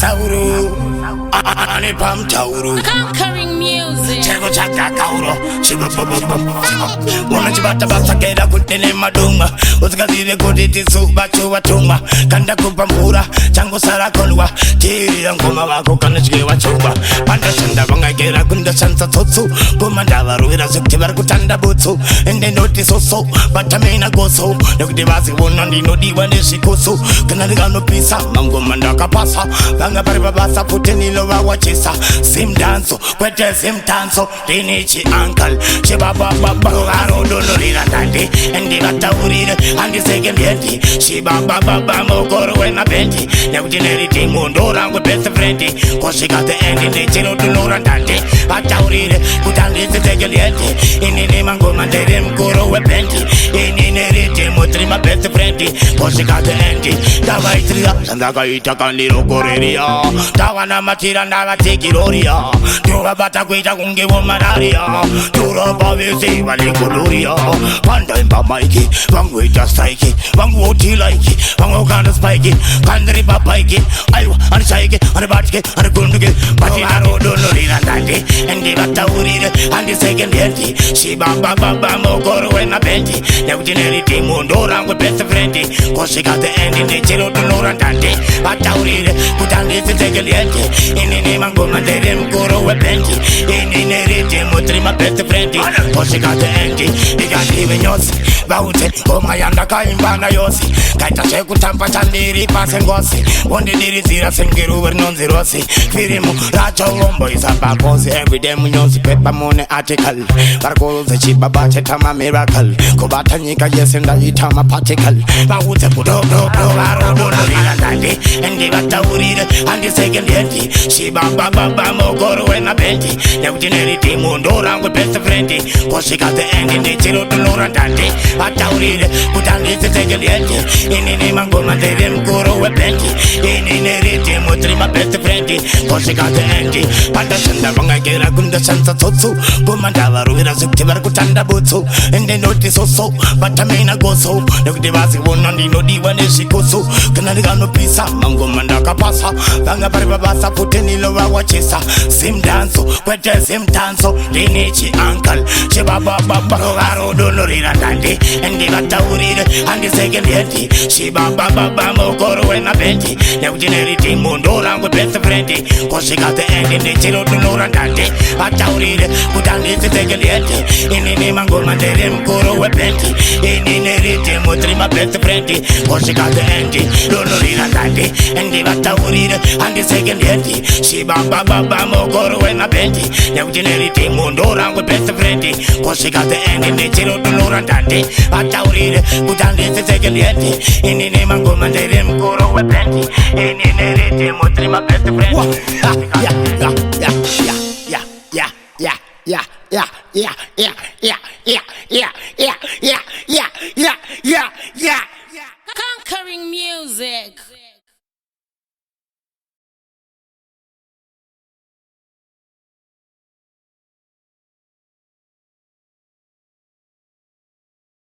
Sauru, Anipam Tauru, Conquering music. Chego Chaka Kauro, Chibu, Mona Chibata Basakeda, good in Madunga, Uskadi, good it is Subachu Watunga, Kandakupampura, Chango Sarakolua, Tiri and Kumawako Kanajeva Chuba, Pandasanda Bangagera, Gunda Santa Totsu, Gumandava, Ruida Suktivar Kutanda Butsu, and they notice also, but Tamina Goso, the Devasi won on the Nodi when they Shikosu, Kanagano Pisa, Mango Mandaka Pasa, Banga Barabasa, Putinilo Wachisa, Sim Danso, Quete Sim Tanso, Dinichi Uncle, Shibaba Baro Dolorina Dante, and the Batauri, and the second Yeti, Shibaba Mogoro and a Benti, Neuginarity Mundora with best friend, because she got the end in the Chino to Nora Dante, Batauri, put on this second Yeti, in the name of Gomandarim Goro with Benti, in the Mutrima best friend, because she got the end, Davaitria, and the Gaita Candido Goreria, Tawana Matira Nava Tekiroria, Tura Bataquita Unge Womanaria, Tura Bavisi, Valiculuria, one time Mikey, one way just strike it, one woody like it, one Ogana spike it, Kandri Papaiki, Iowa, and Saiki, and a Batki, and a Kunduki, Patinaro Dolorina Dante, and the Batauri, and the second Yeti, Shiba Baba Mogoro and a Benti, Neuginarity Mundora with best friend, because she got the end in the Chino to Nora Dante, Batauri, put on this second Yeti, in the name of Gomandarim Goro with Benti, in the Mutrima best friend, because she got the end, they got even yours. Baute, oh my andaka imbana yosi Kaita sheku tampa chandiri pasengosi Wonde diri zira sengiru vernonzi rosi Firimu, racha wombo isabakosi Everyday munyosi pepa mone article Bargoze chiba bache tama miracle Kubata nyika yesenda itama particle Baute kudo Barodo nurira dandi Endi bata urire Andi second yenti Shiba baba mogoro ena benti Neuginarity mundora with best friend Cause she got the end in the chino to Nora Dante Batauride, put on this second yeti. In the name of Gomandarim Guru Webenti. In the Mutrima best friend. Cause she got the end. Pandasanda Bangagera Gunda Santa Totsu. Gumandava Ruira Suktivar Kutanda Butsu. And they notice also, but Tamina Goso. The Devasi won on the Nodi when she goes. Kanagano Pisa, Mango Mandaka Pasa. Banga Barabasa Putinilo Wachisa. Sim Danso, Quete Sim Tanso. Dinichi Uncle. Shibaba Baro Dolorina Dante. And the Batauri, and the second Yeti, Shiba Baba Mogoro and a Benti, Neuginarity Mundora with best friend, because she got the end in the Chino to Nora Dante, Batauri, put on this second Yeti, in the name of Gomandarim Guru with Benti, in the Mutrima best friend, because she got the end, Dolorina Dante, and the Batauri, and the second Yeti, Shiba Baba Mogoro and a Benti, Neuginarity Mundora with best friend, because she got the end in the Chino to Nora Dante. Batauride, put on this second yeti. In the name of Gomandarim Guru Webenti. In the Mutrima best friend. Yeah.